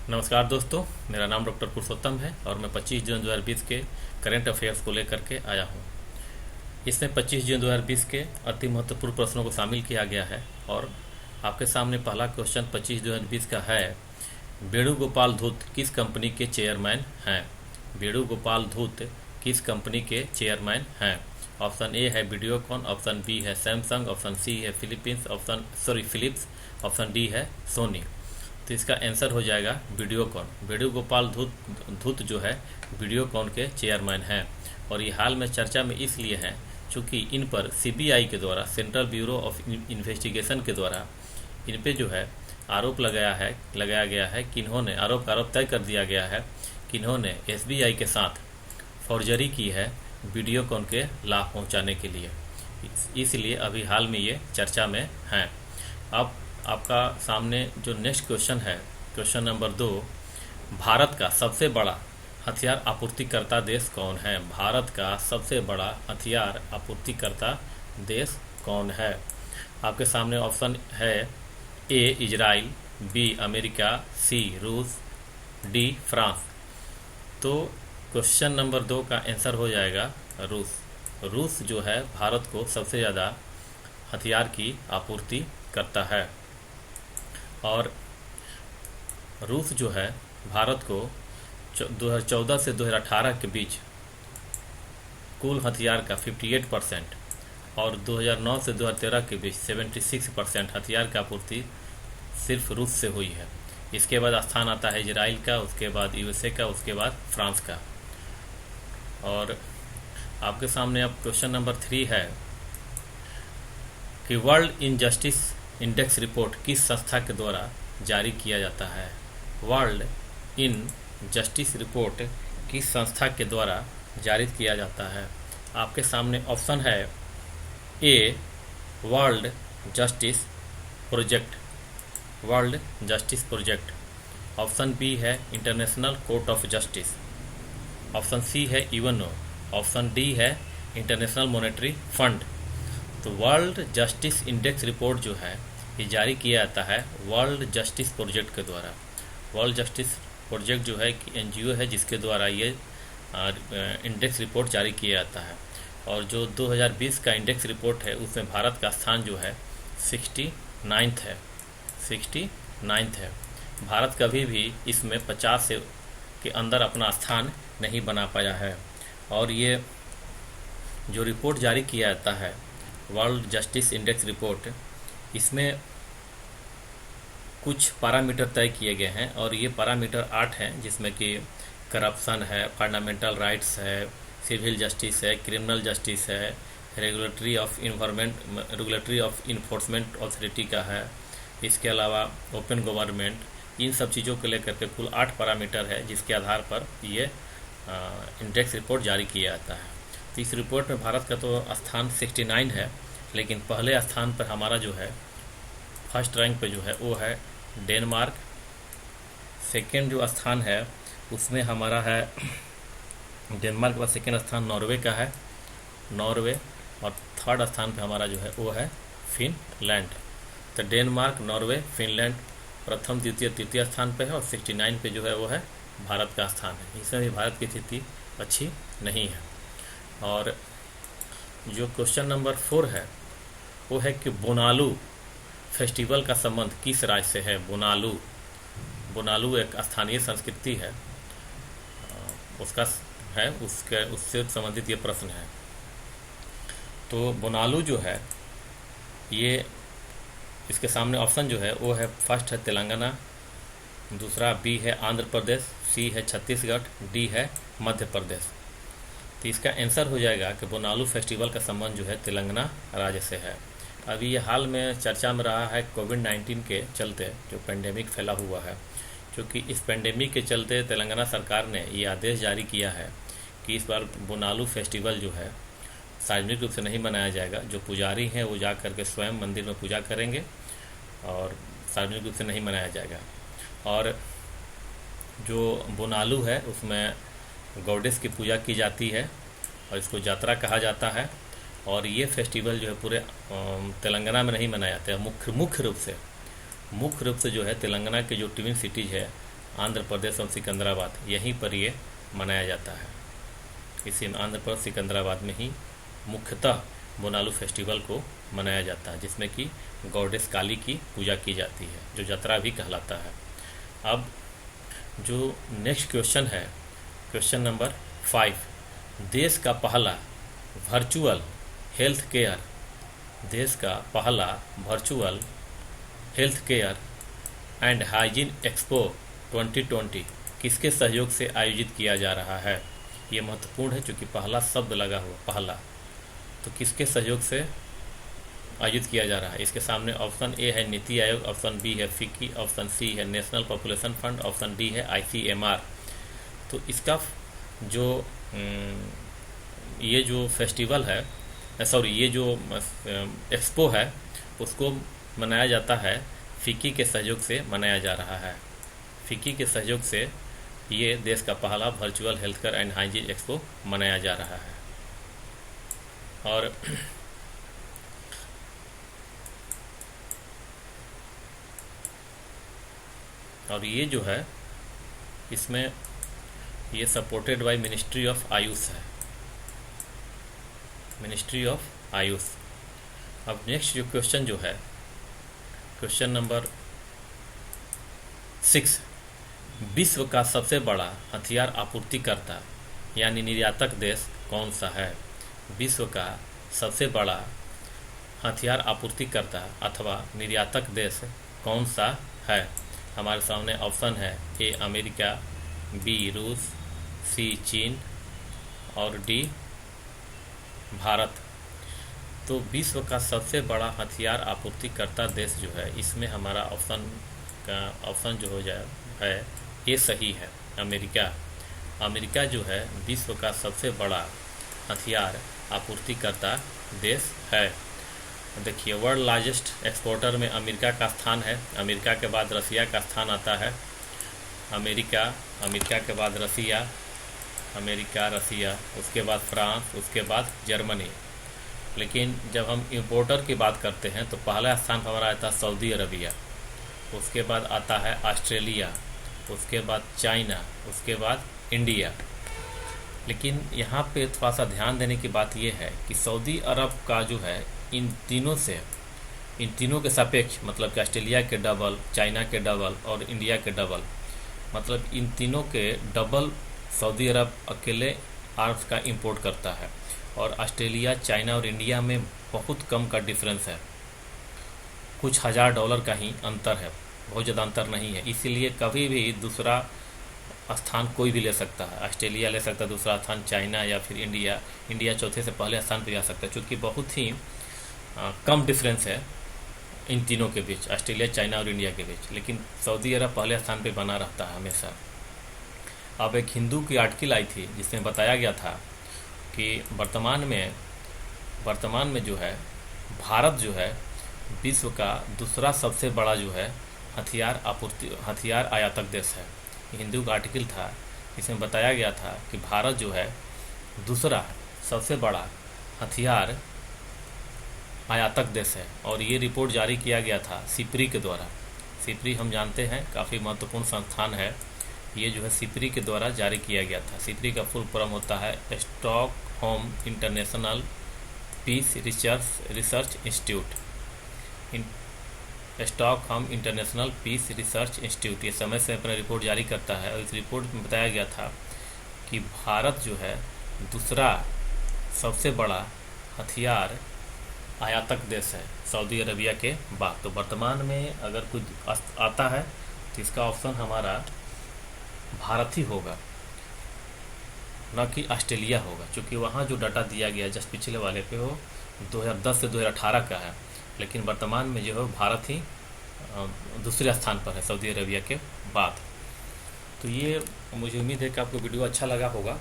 नमस्कार दोस्तों, मेरा नाम डॉक्टर पुरुषोत्तम है और मैं 25 जून 2020 के करंट अफेयर्स को लेकर के आया हूँ। इसमें 25 जून 2020 के अति महत्वपूर्ण प्रश्नों को शामिल किया गया है और आपके सामने पहला क्वेश्चन 25 जून 2020 का है, वेणुगोपाल धूत किस कंपनी के चेयरमैन हैं? वेणुगोपाल धूत किस कंपनी के चेयरमैन हैं? ऑप्शन ए है वीडियोकॉन, ऑप्शन बी है सैमसंग, ऑप्शन सी है फिलिप्स, ऑप्शन डी है सोनी। तो इसका आंसर हो जाएगा वीडियोकॉन। वेणुगोपाल धूत जो है वीडियोकॉन के चेयरमैन हैं और ये हाल में चर्चा में इसलिए हैं चूँकि इन पर सीबीआई के द्वारा, सेंट्रल ब्यूरो ऑफ इन्वेस्टिगेशन के द्वारा इन पे जो है आरोप लगाया गया है कि इन्होंने आरोप तय कर दिया गया है कि इन्होंने एसबीआई के साथ फॉर्जरी की है वीडियोकॉन के लाभ पहुंचाने के लिए। इसलिए अभी हाल में ये चर्चा में हैं। अब आपका सामने जो नेक्स्ट क्वेश्चन है, क्वेश्चन नंबर 2, भारत का सबसे बड़ा हथियार आपूर्तिकर्ता देश कौन है? भारत का सबसे बड़ा हथियार आपूर्तिकर्ता देश कौन है? आपके सामने ऑप्शन है ए इजराइल, बी अमेरिका, सी रूस, डी फ्रांस। तो क्वेश्चन नंबर 2 का आंसर हो जाएगा रूस। रूस जो है भारत को सबसे ज़्यादा हथियार की आपूर्ति करता है और रूस जो है भारत को 2014 से 2018 के बीच कुल हथियार का 58% और 2009 से 2013 के बीच 76% हथियार की आपूर्ति सिर्फ रूस से हुई है। इसके बाद स्थान आता है इजराइल का, उसके बाद यूएसए का, उसके बाद फ्रांस का। और आपके सामने अब क्वेश्चन नंबर 3 है कि वर्ल्ड इनजस्टिस इंडेक्स रिपोर्ट किस संस्था के द्वारा जारी किया जाता है? वर्ल्ड इन जस्टिस रिपोर्ट किस संस्था के द्वारा जारी किया जाता है? आपके सामने ऑप्शन है A World Justice Project, World Justice Project, option B है International Court of Justice, option C है यूएनओ, ऑप्शन डी है इंटरनेशनल मॉनेटरी फंड। तो वर्ल्ड जस्टिस इंडेक्स रिपोर्ट जो है ये जारी किया जाता है वर्ल्ड जस्टिस प्रोजेक्ट के द्वारा। वर्ल्ड जस्टिस प्रोजेक्ट जो है कि एनजीओ है जिसके द्वारा ये इंडेक्स रिपोर्ट जारी किया जाता है और जो 2020 का इंडेक्स रिपोर्ट है उसमें भारत का स्थान जो है 69th है, 69th है। भारत कभी भी इसमें 50 से के अंदर अपना स्थान नहीं बना पाया है और ये जो रिपोर्ट जारी किया जाता है वर्ल्ड जस्टिस इंडेक्स रिपोर्ट, इसमें कुछ पैरामीटर तय किए गए हैं और ये पैरामीटर 8 हैं जिसमें कि करप्शन है, फंडामेंटल राइट्स है, सिविल जस्टिस है, क्रिमिनल जस्टिस है, रेगुलेटरी ऑफ इन्फोर्समेंट अथॉरिटी का है, इसके अलावा ओपन गवर्नमेंट, इन सब चीज़ों को लेकर के कुल 8 पैरामीटर है जिसके आधार पर ये इंडेक्स रिपोर्ट जारी किया जाता है। तो इस रिपोर्ट में भारत का तो स्थान 69 है, लेकिन पहले स्थान पर हमारा जो है फर्स्ट रैंक पे जो है वो है डेनमार्क। सेकेंड जो स्थान है उसमें हमारा है डेनमार्क के बाद सेकेंड स्थान नॉर्वे का है, नॉर्वे। और थर्ड स्थान पे हमारा जो है वो है फिनलैंड। तो डेनमार्क, नॉर्वे, फिनलैंड प्रथम, द्वितीय, तृतीय स्थान पे है और 69 पे जो है वो है भारत का स्थान है। इसमें भी भारत की स्थिति अच्छी नहीं है। और जो क्वेश्चन नंबर 4 है वो है कि बोनालू फेस्टिवल का संबंध किस राज्य से है? बोनालू एक स्थानीय संस्कृति है, उससे संबंधित ये प्रश्न है। तो बोनालू जो है ये, इसके सामने ऑप्शन जो है वो है फर्स्ट है तेलंगाना, दूसरा बी है आंध्र प्रदेश, सी है छत्तीसगढ़, डी है मध्य प्रदेश। तो इसका आंसर हो जाएगा कि बोनालू फेस्टिवल का संबंध जो है तेलंगाना राज्य से है। अभी ये हाल में चर्चा में रहा है कोविड-19 के चलते जो पेंडेमिक फैला हुआ है, क्योंकि इस पेंडेमिक के चलते तेलंगाना सरकार ने ये आदेश जारी किया है कि इस बार बोनालू फेस्टिवल जो है सार्वजनिक रूप से नहीं मनाया जाएगा। जो पुजारी हैं वो जा करके स्वयं मंदिर में पूजा करेंगे और सार्वजनिक रूप से नहीं मनाया जाएगा। और जो बोनालू है उसमें गॉडेस की पूजा की जाती है और इसको यात्रा कहा जाता है। और ये फेस्टिवल जो है पूरे तेलंगाना में नहीं मनाया जाता है, मुख्य रूप से जो है तेलंगाना के जो ट्विन सिटीज़ है आंध्र प्रदेश और सिकंदराबाद, यहीं पर ये मनाया जाता है। इसी आंध्र प्रदेश सिकंदराबाद में ही मुख्यतः बोनालू फेस्टिवल को मनाया जाता है, जिसमें कि गॉडेस काली की पूजा की जाती है, जो जतरा भी कहलाता है। अब जो नेक्स्ट क्वेश्चन है, क्वेश्चन नंबर 5, देश का पहला वर्चुअल हेल्थ केयर, देश का पहला virtual health care and hygiene expo 2020 किसके सहयोग से आयोजित किया जा रहा है? ये महत्वपूर्ण है क्योंकि पहला शब्द लगा हुआ, पहला, तो किसके सहयोग से आयोजित किया जा रहा है? इसके सामने ऑप्शन ए है नीति आयोग, ऑप्शन बी है फिक्की, ऑप्शन सी है national population fund, option D है ICMR। तो इसका जो ये जो फेस्टिवल है, सॉरी ये जो एक्सपो है, उसको मनाया जाता है फिक्की के सहयोग से मनाया जा रहा है। फिक्की के सहयोग से ये देश का पहला virtual health care and hygiene expo मनाया जा रहा है। और ये जो है, इसमें ये supported by ministry of Ayush है, मिनिस्ट्री ऑफ आयुष। अब नेक्स्ट जो क्वेश्चन जो है, क्वेश्चन नंबर 6, विश्व का सबसे बड़ा हथियार आपूर्तिकर्ता यानी निर्यातक देश कौन सा है? विश्व का सबसे बड़ा हथियार आपूर्तिकर्ता अथवा निर्यातक देश कौन सा है? हमारे सामने ऑप्शन है ए अमेरिका, बी रूस, सी चीन और डी भारत। तो विश्व का सबसे बड़ा हथियार आपूर्तिकर्ता देश जो है, इसमें हमारा ऑप्शन जो हो जाए है ये सही है, अमेरिका। अमेरिका जो है विश्व का सबसे बड़ा हथियार आपूर्तिकर्ता देश है। देखिए, वर्ल्ड लार्जेस्ट एक्सपोर्टर में अमेरिका का स्थान है। अमेरिका के बाद रसिया का स्थान आता है। अमेरिका के बाद रसिया, उसके बाद फ्रांस, उसके बाद जर्मनी। लेकिन जब हम इंपोर्टर की बात करते हैं तो पहला स्थान हमारा आता है सऊदी अरबिया, उसके बाद आता है ऑस्ट्रेलिया, उसके बाद चाइना, उसके बाद इंडिया। लेकिन यहाँ पे थोड़ा सा ध्यान देने की बात यह है कि सऊदी अरब का जो है इन तीनों के सापेक्ष, मतलब कि ऑस्ट्रेलिया के डबल, चाइना के डबल और इंडिया के डबल, मतलब इन तीनों के डबल सऊदी अरब अकेले आर्म्स का इंपोर्ट करता है। और ऑस्ट्रेलिया, चाइना और इंडिया में बहुत कम का डिफरेंस है, कुछ $1000 का ही अंतर है, बहुत ज़्यादा अंतर नहीं है। इसीलिए कभी भी दूसरा स्थान कोई भी ले सकता है। ऑस्ट्रेलिया ले सकता है दूसरा स्थान, चाइना या फिर इंडिया चौथे से पहले स्थान पर जा सकता है, क्योंकि बहुत ही कम डिफरेंस है इन तीनों के बीच, ऑस्ट्रेलिया, चाइना और इंडिया के बीच। लेकिन सऊदी अरब पहले स्थान पे बना रहता है हमेशा। अब एक हिंदू की आर्टिकल आई थी जिसमें बताया गया था कि वर्तमान में जो है भारत जो है विश्व का दूसरा सबसे बड़ा जो है हथियार आयातक देश है। हिंदू का आर्टिकल था, इसमें बताया गया था कि भारत जो है दूसरा सबसे बड़ा हथियार आयातक देश है। और ये रिपोर्ट जारी किया गया था सिप्री के द्वारा। सिप्री हम जानते हैं काफ़ी महत्वपूर्ण संस्थान है, ये जो है सिप्री के द्वारा जारी किया गया था। सिप्री का फुल फॉर्म होता है Stockholm international peace research institute. Stockholm international peace research institute ये समय से अपना रिपोर्ट जारी करता है। और इस रिपोर्ट में बताया गया था कि भारत जो है दूसरा सबसे बड़ा हथियार आयातक देश है सऊदी अरबिया के बाद। तो वर्तमान में अगर कुछ आता है तो इसका ऑप्शन हमारा भारत ही होगा, न कि ऑस्ट्रेलिया होगा, क्योंकि वहाँ जो डाटा दिया गया जस्ट पिछले वाले पे वो 2010 से 2018 का है। लेकिन वर्तमान में जो है भारत ही दूसरे स्थान पर है सऊदी अरबिया के बाद। तो ये मुझे उम्मीद है कि आपको वीडियो अच्छा लगा होगा।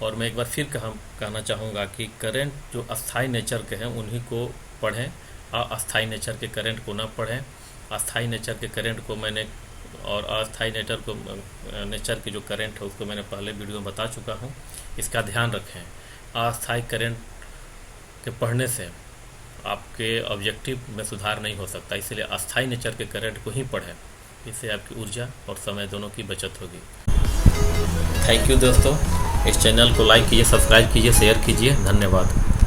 और मैं एक बार फिर कहना चाहूँगा कि करंट जो अस्थाई नेचर के हैं उन्हीं को पढ़ें, अस्थाई नेचर के करंट को ना पढ़ें। अस्थाई नेचर के करंट को मैंने और अस्थाई नेचर के जो करंट है उसको मैंने पहले वीडियो में बता चुका हूँ, इसका ध्यान रखें। अस्थाई करंट के पढ़ने से आपके ऑब्जेक्टिव में सुधार नहीं हो सकता, इसलिए अस्थाई नेचर के करंट को ही पढ़ें। इससे आपकी ऊर्जा और समय दोनों की बचत होगी। थैंक यू दोस्तों, इस चैनल को लाइक कीजिए, सब्सक्राइब कीजिए, शेयर कीजिए। धन्यवाद।